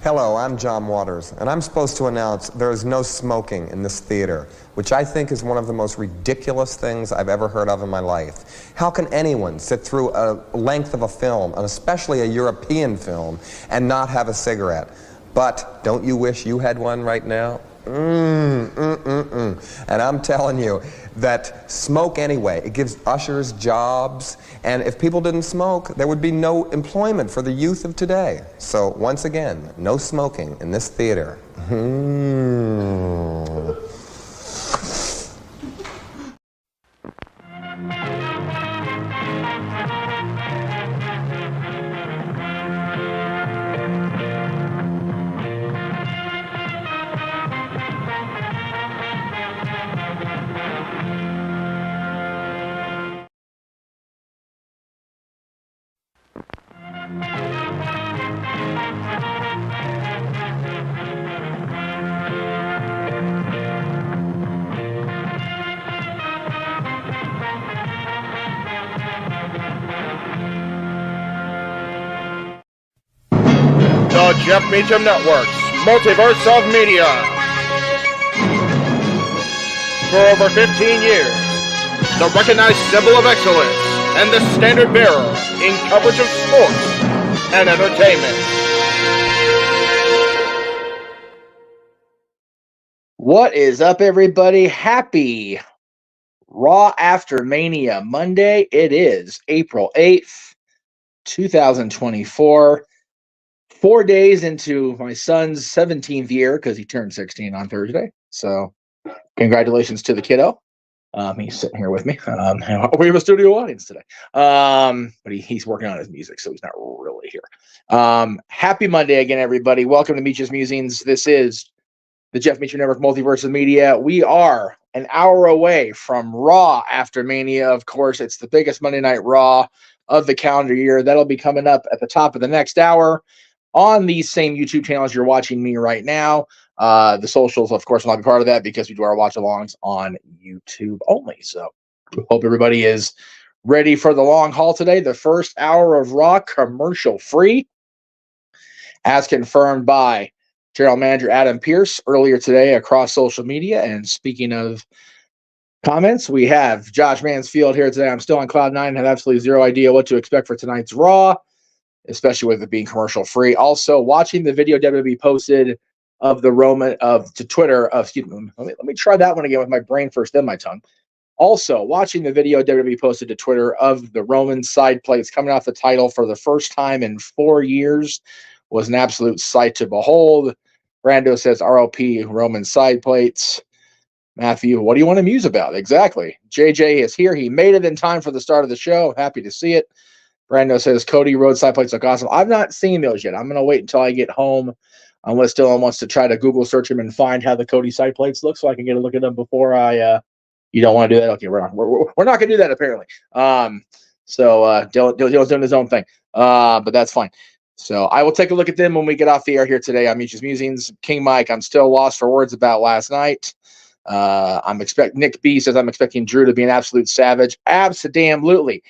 Hello, I'm John Waters, and I'm supposed to announce there is no smoking in this theater, which I think is one of the most ridiculous things I've ever heard of in my life. How can anyone sit through a length of a film, and especially a European film, and not have a cigarette? But don't you wish you had one right now? And I'm telling you that smoke anyway. It gives ushers jobs, and if people didn't smoke, there would be no employment for the youth of today. So once again, no smoking in this theater. The Jeff Meach Network's Multiverse of Media. For over 15 years, the recognized symbol of excellence and the standard bearer in coverage of sports and entertainment. What is up, everybody? Happy Raw After Mania Monday. It is April 8th, 2024. 4 days into my son's 17th year, because he turned 16 on Thursday. So congratulations to the kiddo. He's sitting here with me. We have a studio audience today. But he's working on his music, so he's not really here. Happy Monday again, everybody. Welcome to Meach's Musings. This is the Jeff Meach Network Multiverse of Media. We are an hour away from Raw After Mania. Of course, it's the biggest Monday Night Raw of the calendar year. That'll be coming up at the top of the next hour on these same YouTube channels you're watching me right now. The socials, of course, will not be part of that because we do our watch-alongs on YouTube only. So hope everybody is ready for the long haul today. The first hour of Raw commercial-free, as confirmed by General Manager Adam Pearce earlier today across social media. And speaking of comments, we have Josh Mansfield here today. I'm still on Cloud 9 and have absolutely zero idea what to expect for tonight's Raw, especially with it being commercial free. Also, watching the video WWE posted of the Roman to Twitter. Excuse me. Let me try that one again with my brain first, then my tongue. Also, watching the video WWE posted to Twitter of the Roman side plates coming off the title for the first time in 4 years was an absolute sight to behold. Brando says ROP Roman side plates. Matthew, what do you want to muse about? Exactly. JJ is here. He made it in time for the start of the show. Happy to see it. Brando says Cody Rhodes side plates look awesome. I've not seen those yet. I'm going to wait until I get home, unless Dylan wants to try to Google search them and find how the Cody side plates look so I can get a look at them before I you don't want to do that? Okay, we're not going to do that apparently. So Dylan's doing his own thing. But that's fine. So I will take a look at them when we get off the air here today on Meach's Musings. King Mike, I'm still lost for words about last night. Nick B says I'm expecting Drew to be an absolute savage. Abso-damn-lutely.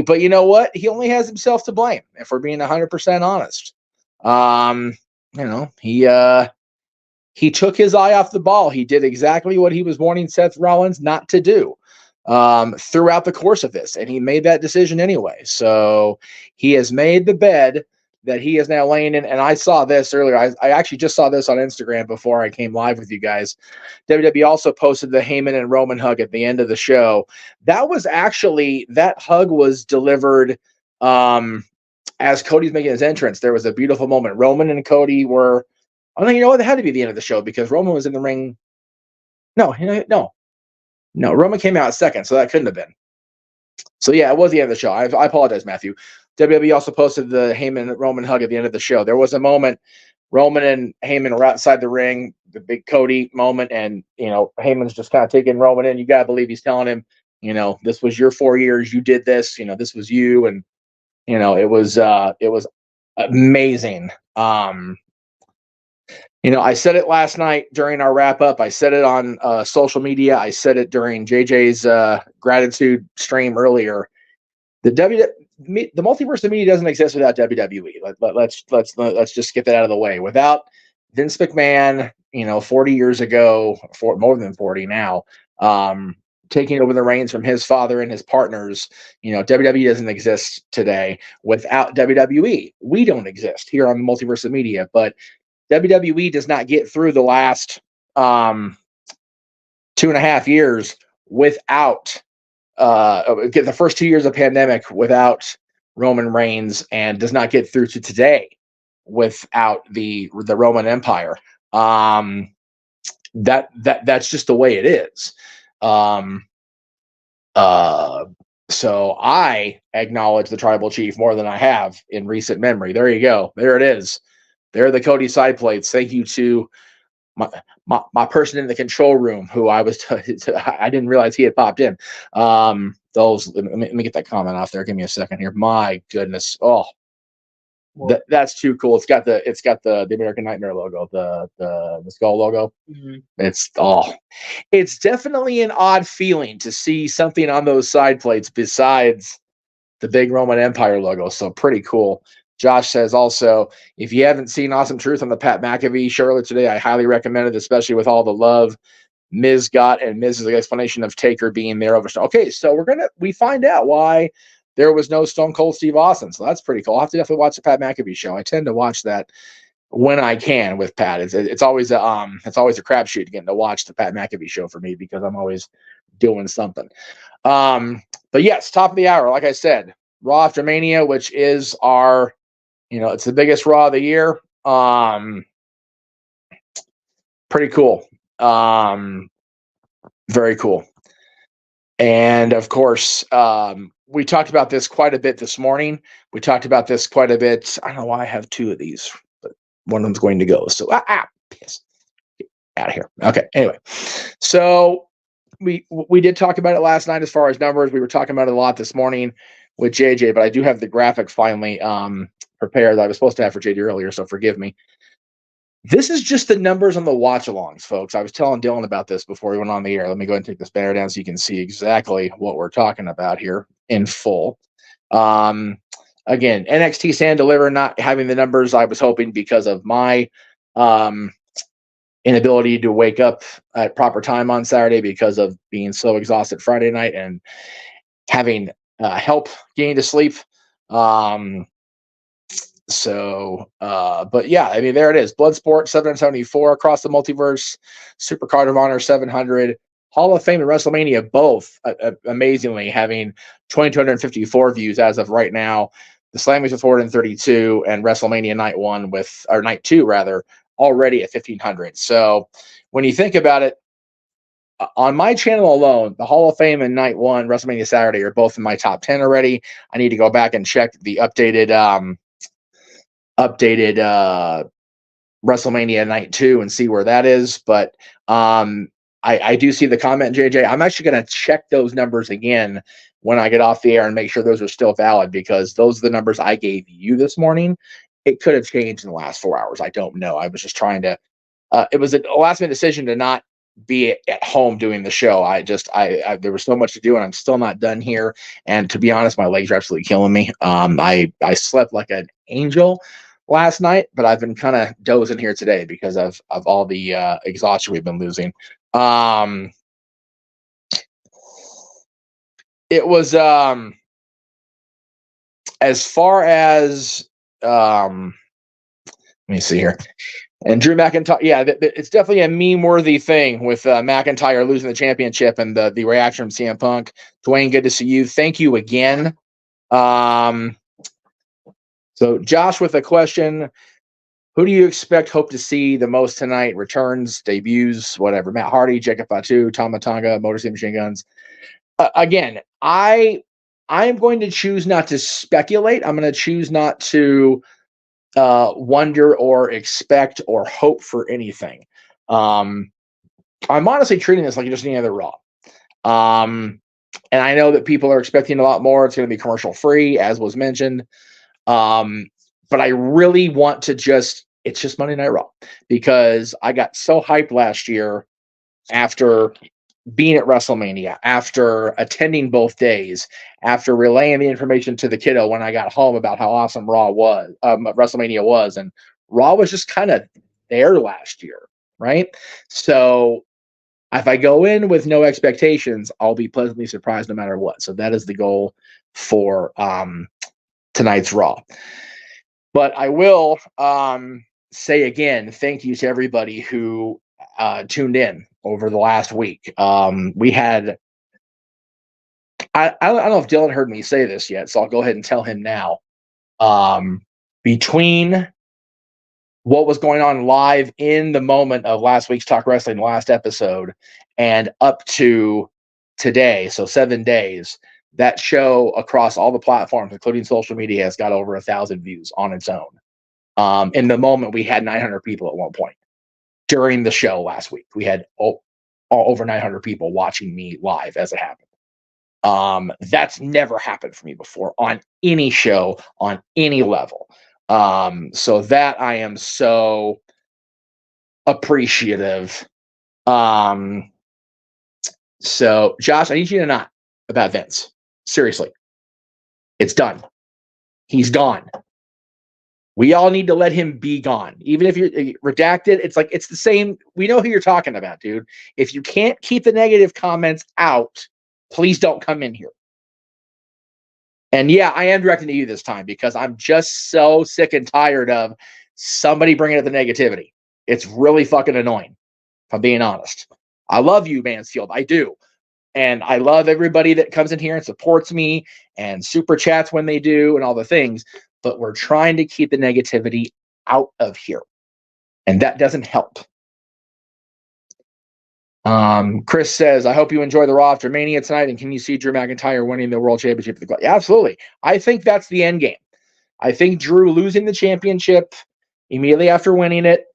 But you know what? He only has himself to blame, if we're being 100% honest. He took his eye off the ball. He did exactly what he was warning Seth Rollins not to do throughout the course of this, and he made that decision anyway. So he has made the bed that he is now laying in, and I saw this earlier. I actually just saw this on Instagram before I came live with you guys. WWE also posted the Heyman and Roman hug at the end of the show. That hug was delivered as Cody's making his entrance. There was a beautiful moment. Roman and Cody were, I think, you know what, it had to be the end of the show because Roman was in the ring. No, Roman came out second, so that couldn't have been. So yeah, it was the end of the show. I apologize, Matthew. WWE also posted the Heyman Roman hug at the end of the show. There was a moment Roman and Heyman were outside the ring, the big Cody moment, and Heyman's just kind of taking Roman in. You gotta believe he's telling him, this was your 4 years, you did this, this was you, and it was amazing. I said it last night during our wrap up. I said it on social media. I said it during JJ's gratitude stream earlier. The the multiverse of media doesn't exist without WWE. Let's just get that out of the way. Without Vince McMahon, 40 years ago, for more than 40 now, taking over the reins from his father and his partners, WWE doesn't exist today. Without WWE, we don't exist here on the multiverse of media. But WWE does not get through the last 2.5 years without get the first 2 years of pandemic without Roman Reigns, and does not get through to today without the Roman Empire. That's just the way it is. So I acknowledge the tribal chief more than I have in recent memory. There you go. There it is. There are the Cody side plates. Thank you to my person in the control room, who I didn't realize he had popped in. Let me get that comment off there. Give me a second here. My goodness. Oh, that's too cool. It's got the American Nightmare logo, the skull logo. Mm-hmm. It's definitely an odd feeling to see something on those side plates besides the big Roman Empire logo. So pretty cool. Josh says also, if you haven't seen Awesome Truth on the Pat McAfee show earlier today, I highly recommend it, especially with all the love Miz got and Miz's explanation of Taker being there over. Okay, so we find out why there was no Stone Cold Steve Austin. So that's pretty cool. I'll have to definitely watch the Pat McAfee show. I tend to watch that when I can with Pat. It's always a crapshoot getting to watch the Pat McAfee show for me, because I'm always doing something. But yes, top of the hour, like I said, Raw after Mania, which is our, it's the biggest Raw of the year. Pretty cool. Very cool. And of course, we talked about this quite a bit this morning. We talked about this quite a bit. I don't know why I have two of these, but one of them's going to go. So, piss. Get out of here. Okay. Anyway, so we did talk about it last night as far as numbers. We were talking about it a lot this morning with JJ, but I do have the graphic finally prepared that I was supposed to have for JJ earlier, so forgive me. This is just the numbers on the watch-alongs, folks. I was telling Dylan about this before we went on the air. Let me go ahead and take this banner down so you can see exactly what we're talking about here in full. Again, NXT Stand Deliver not having the numbers I was hoping because of my inability to wake up at proper time on Saturday because of being so exhausted Friday night and having help getting to sleep. But yeah, I mean, there it is. Bloodsport 774 across the multiverse, Super Card of Honor 700, Hall of Fame and WrestleMania both amazingly having 2,254 views as of right now. The Slammys with 432 and WrestleMania Night 2 rather already at 1,500. So when you think about it, on my channel alone, the Hall of Fame and Night 1, WrestleMania Saturday are both in my top 10 already. I need to go back and check the updated WrestleMania Night 2 and see where that is. But I do see the comment, JJ. I'm actually going to check those numbers again when I get off the air and make sure those are still valid, because those are the numbers I gave you this morning. It could have changed in the last 4 hours. I don't know. I was just trying to it was a last minute decision to not be at home doing the show. I there was so much to do, and I'm still not done here. And to be honest, my legs are absolutely killing me. I slept like an angel last night, but I've been kind of dozing here today because of all the exhaustion we've been losing. It was as far as let me see here. And Drew McIntyre, yeah, it's definitely a meme-worthy thing with McIntyre losing the championship and the reaction from CM Punk. Dwayne, good to see you. Thank you again. So Josh with a question: who do you hope to see the most tonight? Returns, debuts, whatever. Matt Hardy, Jacob Fatu, Tama Tonga, Motor City Machine Guns. Again, I'm going to choose not to speculate. I'm going to choose not to wonder or expect or hope for anything. I'm honestly treating this like just any other Raw. And I know that people are expecting a lot more. It's going to be commercial free, as was mentioned. But I really want to it's just Monday Night Raw, because I got so hyped last year after being at WrestleMania, after attending both days, after relaying the information to the kiddo when I got home about how awesome WrestleMania was, and Raw was just kind of there last year, right? So if I go in with no expectations, I'll be pleasantly surprised no matter what. So that is the goal for tonight's Raw. But I will say again, thank you to everybody who tuned in over the last week. We had, I don't know if Dylan heard me say this yet, so I'll go ahead and tell him now. Between what was going on live in the moment of last week's Talk Wrestling, last episode, and up to today, so 7 days, that show across all the platforms, including social media, has got over 1,000 views on its own. In the moment, we had 900 people at one point. During the show last week, we had over 900 people watching me live as it happened. That's never happened for me before on any show, on any level. So that I am so appreciative. So Josh, I need you to not about Vince. Seriously. It's done. He's gone. We all need to let him be gone. Even if you're redacted, it's like, it's the same. We know who you're talking about, dude. If you can't keep the negative comments out, please don't come in here. And yeah, I am directing to you this time because I'm just so sick and tired of somebody bringing up the negativity. It's really fucking annoying, if I'm being honest. I love you, Mansfield. I do. And I love everybody that comes in here and supports me and super chats when they do and all the things. But we're trying to keep the negativity out of here. And that doesn't help. Chris says, I hope you enjoy the Raw after Mania tonight. And can you see Drew McIntyre winning the World Championship? Yeah, absolutely. I think that's the end game. I think Drew losing the championship immediately after winning it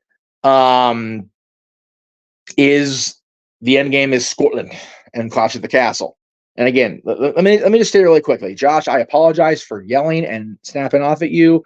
is the end game is Scotland and Clash at the Castle. And again, let me just say really quickly, Josh, I apologize for yelling and snapping off at you,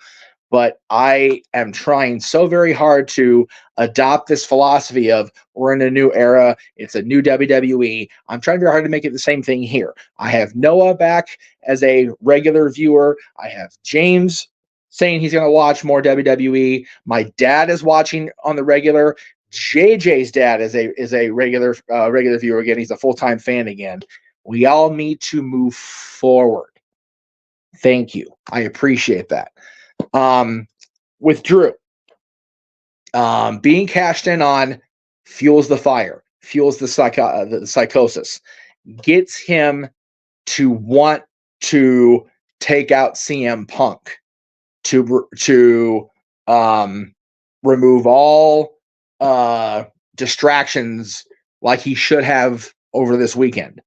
but I am trying so very hard to adopt this philosophy of we're in a new era. It's a new WWE. I'm trying very hard to make it the same thing here. I have Noah back as a regular viewer. I have James saying he's going to watch more WWE. My dad is watching on the regular. JJ's dad is a regular viewer again. He's a full-time fan again. We all need to move forward. Thank you. I appreciate that. With Drew, being cashed in on fuels the fire, fuels the psychosis, gets him to want to take out CM Punk, to remove all distractions like he should have over this weekend.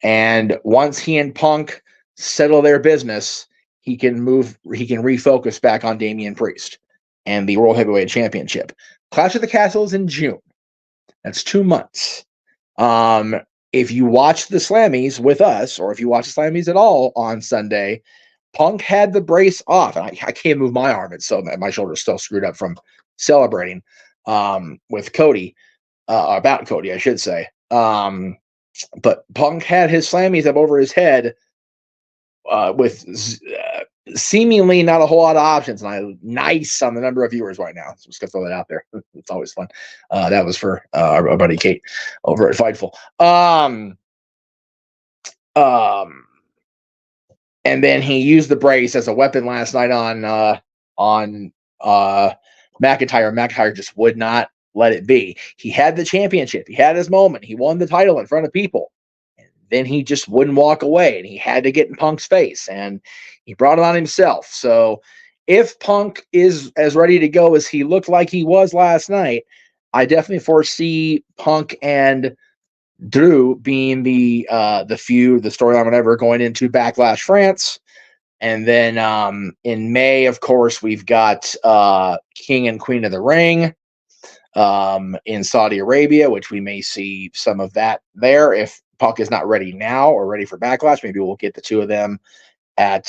And once he and Punk settle their business, he can refocus back on Damian Priest and the World Heavyweight Championship. Clash of the Castle is in June. That's 2 months. If you watch the Slammies with us, or if you watch the Slammies at all on Sunday, Punk had the brace off. And I can't move my arm. It's so my shoulder's still screwed up from celebrating with Cody, about Cody, I should say. But Punk had his Slammies up over his head with seemingly not a whole lot of options. And nice on the number of viewers right now. So just gonna throw that out there. It's always fun. That was for our buddy Kate over at Fightful. And then he used the brace as a weapon last night on McIntyre. McIntyre just would not let it be. He had the championship. He had his moment. He won the title in front of people. And then he just wouldn't walk away, and he had to get in Punk's face, and he brought it on himself. So if Punk is as ready to go as he looked like he was last night, I definitely foresee Punk and Drew being the feud, the storyline, whatever, going into Backlash France. And then in May, of course, we've got King and Queen of the Ring in Saudi Arabia, which we may see some of that there. If Punk is not ready now or ready for Backlash, maybe we'll get the two of them at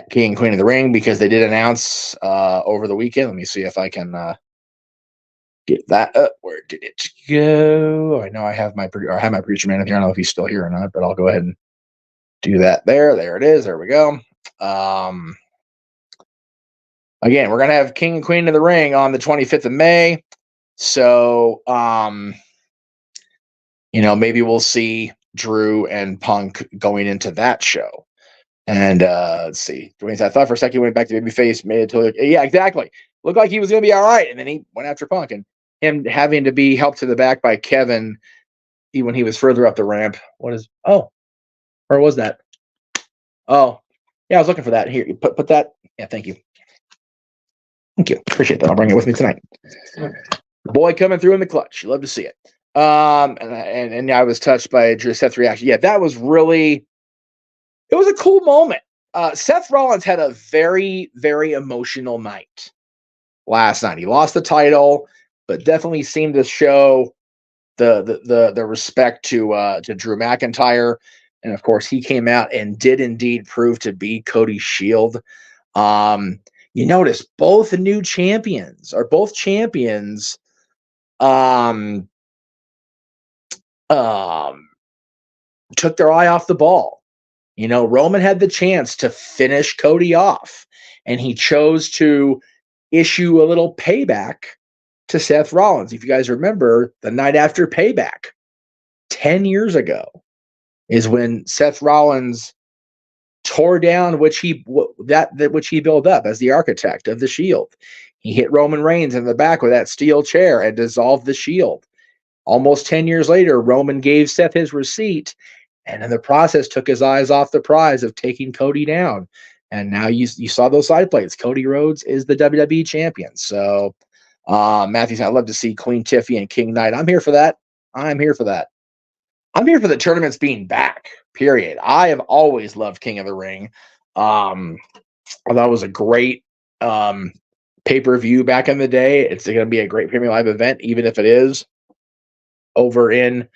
King and Queen of the Ring, because they did announce over the weekend. Let me see if I can get that up. Where did it go? I know I have my producer man here. I don't know if he's still here or not, but I'll go ahead and do that there. There it is. There we go. Again, we're gonna have King and Queen of the Ring on the 25th of May. So maybe we'll see Drew and Punk going into that show. And let's see. I thought for a second he went back to babyface, made it to yeah, exactly. Looked like he was gonna be all right, and then he went after Punk, and him having to be helped to the back by Kevin when he was further up the ramp. Or was that? Oh, yeah, I was looking for that. Here, put that. Yeah, thank you. Thank you. Appreciate that. I'll bring it with me tonight. Boy coming through in the clutch. You love to see it. And I was touched by Seth's reaction. Yeah, that was really, it was a cool moment. Seth Rollins had a very, very emotional night last night. He lost the title, but definitely seemed to show the respect to Drew McIntyre. And of course, he came out and did indeed prove to be Cody Shield. You notice both champions took their eye off the ball. Roman had the chance to finish Cody off, and he chose to issue a little payback to Seth Rollins. If you guys remember, the night after Payback, 10 years ago, is when Seth Rollins tore down which he built up as the architect of the Shield. He hit Roman Reigns in the back with that steel chair and dissolved the Shield. Almost 10 years later, Roman gave Seth his receipt, and in the process took his eyes off the prize of taking Cody down. And now you saw those side plates. Cody Rhodes is the WWE champion. So Matthew's, I'd love to see Queen Tiffy and King Knight. I'm here for that. I'm here for the tournaments being back, period. I have always loved King of the Ring. I thought it was a great pay-per-view back in the day. It's going to be a great premium live event, even if it is over in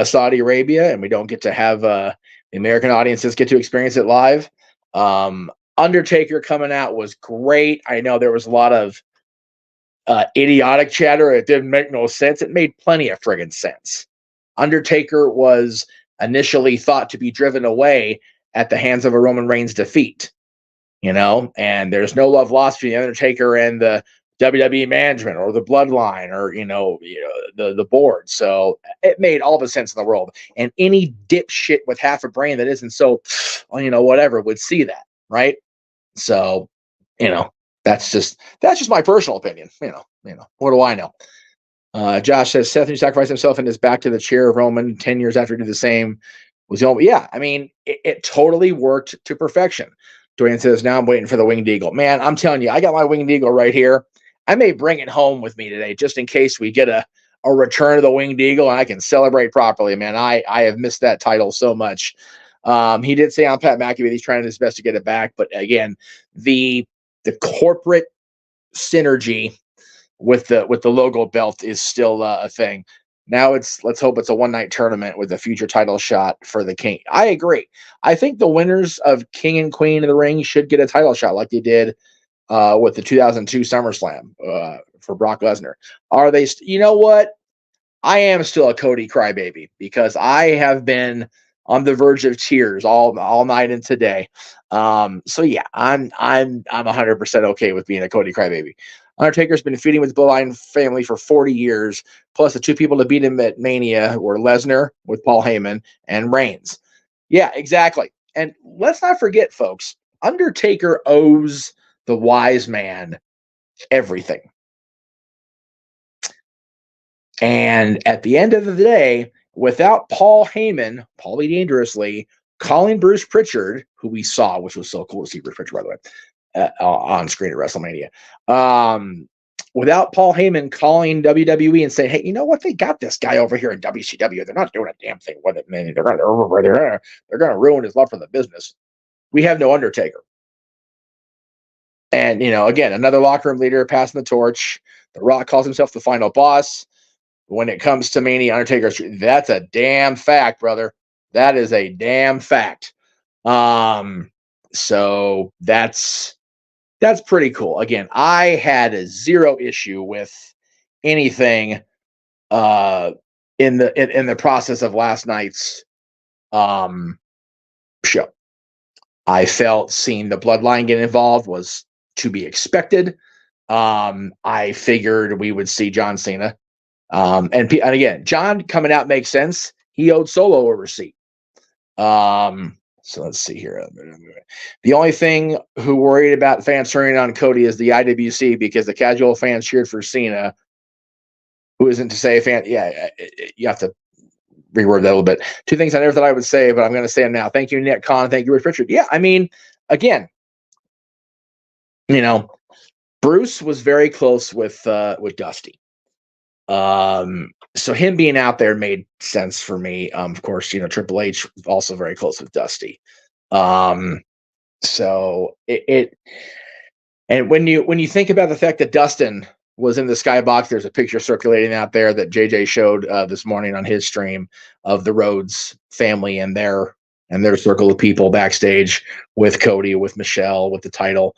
Saudi Arabia, and we don't get to have the American audiences get to experience it live. Undertaker coming out was great. I know there was a lot of idiotic chatter. It didn't make no sense. It made plenty of friggin' sense. Undertaker was initially thought to be driven away at the hands of a Roman Reigns defeat, and there's no love lost between the Undertaker and the WWE management or the bloodline or, the board. So it made all the sense in the world. And any dipshit with half a brain that isn't so, whatever would see that. Right. So, that's just my personal opinion. What do I know? Josh says Seth sacrificed himself and is back to the chair of Roman 10 years after he did the same. Yeah, I mean, it totally worked to perfection. Dwayne says, now I'm waiting for the Winged Eagle. Man, I'm telling you, I got my Winged Eagle right here. I may bring it home with me today just in case we get a return of the Winged Eagle and I can celebrate properly, man. I have missed that title so much. He did say on Pat McAfee he's trying his best to get it back. But again, the corporate synergy with the logo belt is still a thing. Now let's hope it's a one-night tournament with a future title shot for the King. I agree. I think the winners of King and Queen of the Ring should get a title shot like they did with the 2002 SummerSlam for Brock Lesnar. Are they? You know what? I am still a Cody crybaby because I have been on the verge of tears all night and today. So yeah, I'm 100% okay with being a Cody crybaby. Undertaker's been feuding with the Bloodline family for 40 years, plus the two people to beat him at Mania were Lesnar with Paul Heyman and Reigns. Yeah, exactly. And let's not forget, folks, Undertaker owes the wise man everything. And at the end of the day, without Paul Heyman, Paulie Dangerously, calling Bruce Pritchard, who we saw, which was so cool to see Bruce Pritchard, by the way, on screen at WrestleMania. Without Paul Heyman calling WWE and saying, hey, you know what? They got this guy over here in WCW. They're not doing a damn thing with it, man. They're going to ruin his love for the business. We have no Undertaker. And, again, another locker room leader passing the torch. The Rock calls himself the final boss. When it comes to Mania, Undertaker, that's a damn fact, brother. That is a damn fact. So that's pretty cool. Again, I had a zero issue with anything in the process of last night's show. I felt seeing the bloodline get involved was to be expected. I figured we would see John Cena. And again, John coming out makes sense. He owed Solo a receipt. So let's see here. The only thing who worried about fans turning on Cody is the IWC, because the casual fans cheered for Cena, who isn't to say a fan. Yeah, you have to reword that a little bit. Two things I never thought I would say, but I'm going to say them now. Thank you, Nick Khan. Thank you, Rich Richard. Yeah, I mean, again, Bruce was very close with Dusty. So him being out there made sense for me. Of course, Triple H was also very close with Dusty. So and when you think about the fact that Dustin was in the skybox, there's a picture circulating out there that JJ showed this morning on his stream of the Rhodes family and their circle of people backstage with Cody, with Michelle, with the title.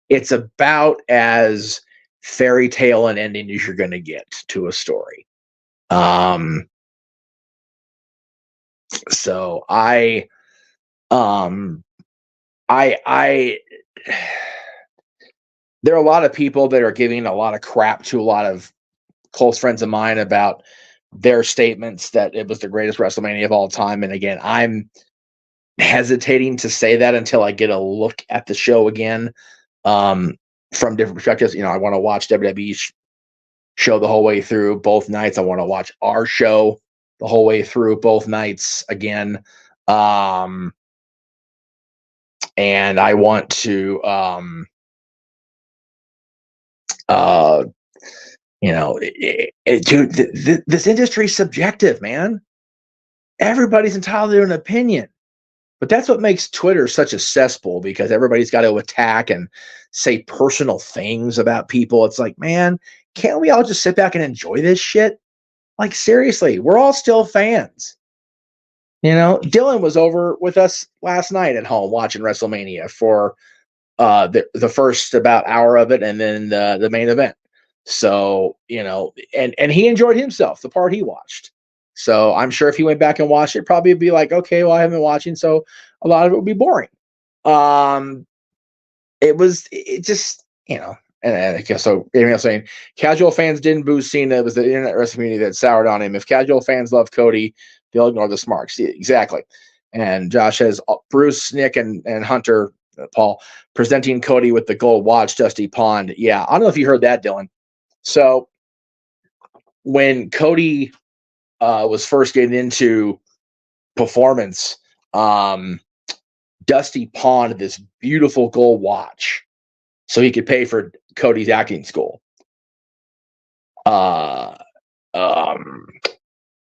It's about as fairy tale an ending as you're going to get to a story. So I there are a lot of people that are giving a lot of crap to a lot of close friends of mine about their statements that it was the greatest WrestleMania of all time. And again, I'm hesitating to say that until I get a look at the show again. From different perspectives. I want to watch WWE show the whole way through both nights. I want to watch our show the whole way through both nights again. And I want to, dude, this industry's subjective, man. Everybody's entitled to an opinion. But that's what makes Twitter such a cesspool, because everybody's got to attack and say personal things about people. It's like, man, can't we all just sit back and enjoy this shit? Like, seriously, we're all still fans. Dylan was over with us last night at home watching WrestleMania for the first about hour of it, and then the main event. So, and he enjoyed himself, the part he watched. So I'm sure if he went back and watched it, probably would be like, okay, well, I haven't been watching, so a lot of it would be boring. It just, and I guess so. Amy was saying casual fans didn't boo Cena. It was the internet wrestling community that soured on him. If casual fans love Cody, they'll ignore the smarks. Yeah, exactly. And Josh says Bruce, Nick, and Hunter, Paul, presenting Cody with the gold watch, Dusty Pond. Yeah, I don't know if you heard that, Dylan. So when Cody was first getting into performance, Dusty pawned this beautiful gold watch so he could pay for Cody's acting school.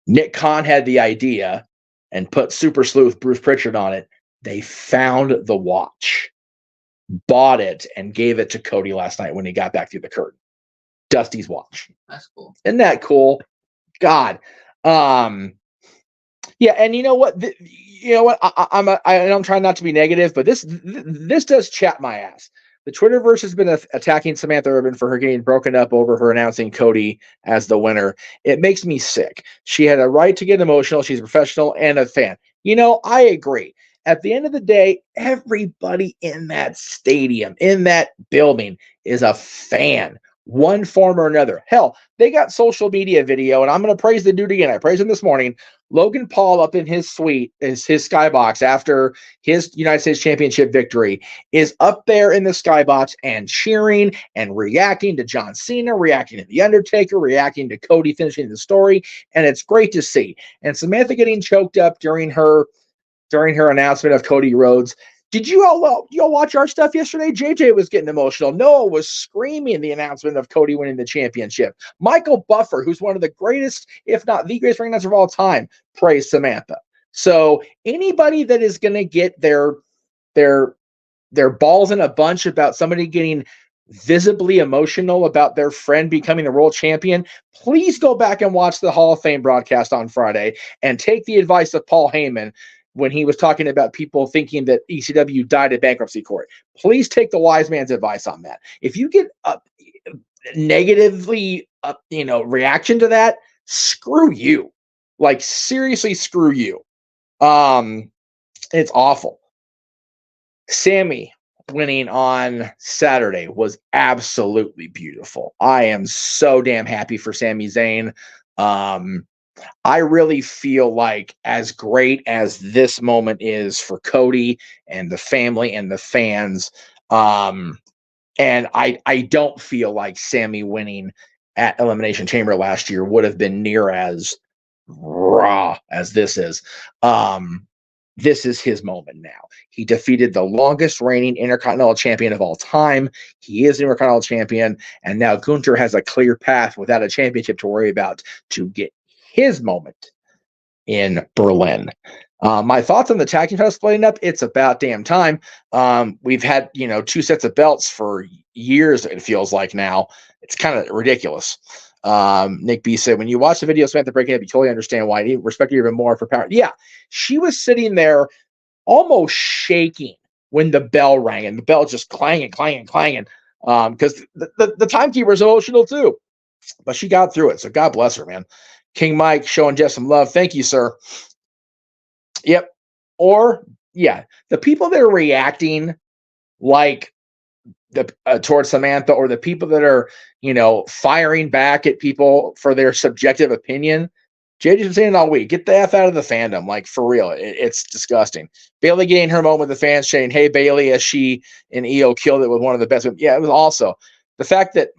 Nick Khan had the idea and put Super Sleuth Bruce Pritchard on it. They found the watch, bought it, and gave it to Cody last night when he got back through the curtain. Dusty's watch. That's cool. Isn't that cool? God. Yeah, and you know what? I'm trying not to be negative, but this does chat my ass. The Twitterverse has been attacking Samantha Urban for her getting broken up over her announcing Cody as the winner. It makes me sick. She had a right to get emotional. She's a professional and a fan. I agree. At the end of the day, everybody in that stadium, in that building, is a fan, one form or another. Hell, they got social media video, and I'm going to praise the dude again. I praised him this morning. Logan Paul up in his suite, his skybox after his United States Championship victory, is up there in the skybox and cheering and reacting to John Cena, reacting to The Undertaker, reacting to Cody finishing the story, and it's great to see. And Samantha getting choked up during her announcement of Cody Rhodes. Did you all watch our stuff yesterday? JJ was getting emotional. Noah was screaming the announcement of Cody winning the championship. Michael Buffer, who's one of the greatest, if not the greatest ring announcer of all time, praised Samantha. So anybody that is going to get their balls in a bunch about somebody getting visibly emotional about their friend becoming the world champion, please go back and watch the Hall of Fame broadcast on Friday and take the advice of Paul Heyman. when he was talking about people thinking that ECW died at bankruptcy court. Please take the wise man's advice on that. If you get a negatively, reaction to that, screw you. Like, seriously, screw you. It's awful. Sammy winning on Saturday was absolutely beautiful. I am so damn happy for Sami Zayn. I really feel like, as great as this moment is for Cody and the family and the fans, and I don't feel like Sammy winning at Elimination Chamber last year would have been near as raw as this is. This is his moment now. He defeated the longest reigning Intercontinental Champion of all time. He is the Intercontinental Champion, and now Gunther has a clear path without a championship to worry about to get his moment in Berlin. My thoughts on the tag team titles splitting up, it's about damn time. We've had, 2 sets of belts for years, it feels like now. It's kind of ridiculous. Nick B said, when you watch the video of Samantha breaking up, you totally understand why. I respect her even more for power. Yeah, she was sitting there almost shaking when the bell rang, and the bell just clanging, because the timekeeper is emotional too. But she got through it, so God bless her, man. King Mike showing Jeff some love. Thank you, sir. Yep. Or, yeah, the people that are reacting like towards Samantha, or the people that are, firing back at people for their subjective opinion. JJ's been saying it all week. Get the F out of the fandom. Like, for real. It's disgusting. Bailey getting her moment with the fans saying, hey, Bailey, as she and EO killed it with one of the best. Yeah, it was also the fact that,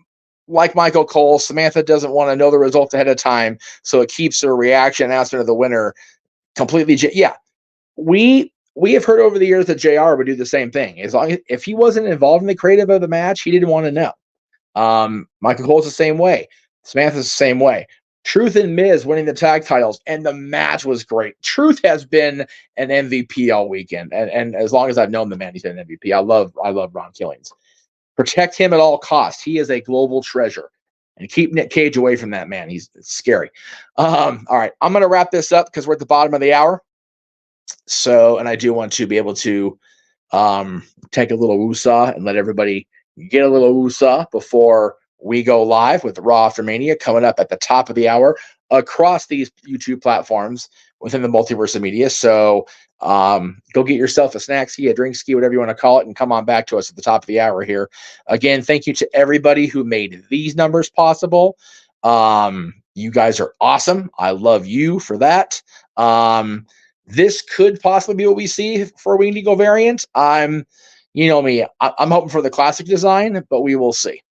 like Michael Cole, Samantha doesn't want to know the results ahead of time, so it keeps her reaction announcement of the winner completely. Yeah, we have heard over the years that JR would do the same thing. As long as, if he wasn't involved in the creative of the match, he didn't want to know. Michael Cole's the same way. Samantha's the same way. Truth and Miz winning the tag titles, and the match was great. Truth has been an MVP all weekend, and as long as I've known the man, he's been an MVP. I love Ron Killings. Protect him at all costs. He is a global treasure, and keep Nick Cage away from that man. It's scary. All right, I'm going to wrap this up because we're at the bottom of the hour. So, and I do want to be able to take a little woosah and let everybody get a little woosah before we go live with Raw After Mania coming up at the top of the hour across these YouTube platforms within the Multiverse of Media. So go get yourself a snack ski, a drink ski, whatever you want to call it, and come on back to us at the top of the hour here. Again, thank you to everybody who made these numbers possible. You guys are awesome. I love you for that. This could possibly be what we see for a Winged Eagle variant. You know me, I'm hoping for the classic design, but we will see.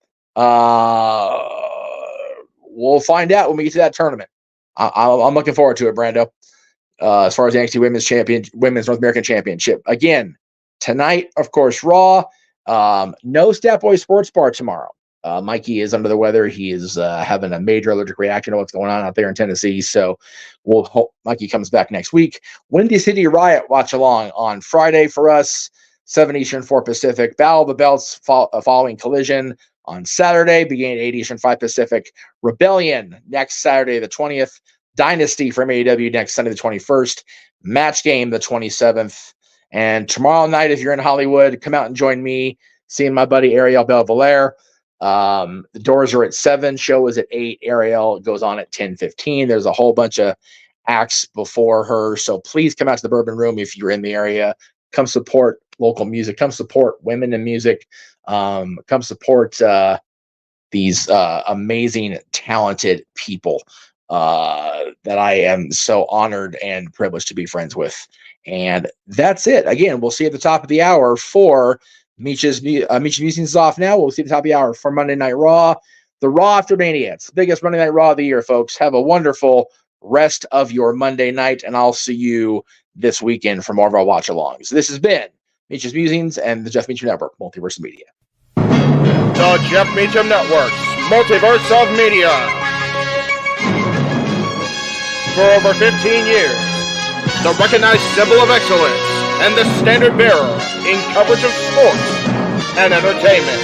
We'll find out when we get to that tournament. I'm looking forward to it, Brando. As far as the NXT Women's North American Championship. Again, tonight, of course, Raw. No Stat Boy Sports Bar tomorrow. Mikey is under the weather. He is having a major allergic reaction to what's going on out there in Tennessee. So we'll hope Mikey comes back next week. Windy City Riot watch along on Friday for us, 7 Eastern, 4 Pacific. Battle of the Belts following Collision on Saturday, beginning at 8 Eastern, 5 Pacific. Rebellion next Saturday, the 20th. Dynasty from AEW next Sunday, the 21st. Match Game, the 27th. And tomorrow night, if you're in Hollywood, come out and join me, seeing my buddy Ariel Belvalere. The doors are at 7, show is at 8. Ariel goes on at 10:15. There's a whole bunch of acts before her, so please come out to the Bourbon Room if you're in the area. Come support local music. Come support women in music. Come support these amazing, talented people that I am so honored and privileged to be friends with. And that's it. Again, we'll see you at the top of the hour for Meach's Musings is off now. We'll see the top of the hour for Monday Night Raw. The Raw After Mania. It's the biggest Monday Night Raw of the year, folks. Have a wonderful rest of your Monday night, and I'll see you this weekend for more of our watch-alongs. This has been Meach's Musings and the Jeff Meacham Network, Multiverse of Media. The Jeff Meacham Network's Multiverse of Media. For over 15 years, the recognized symbol of excellence and the standard bearer in coverage of sports and entertainment.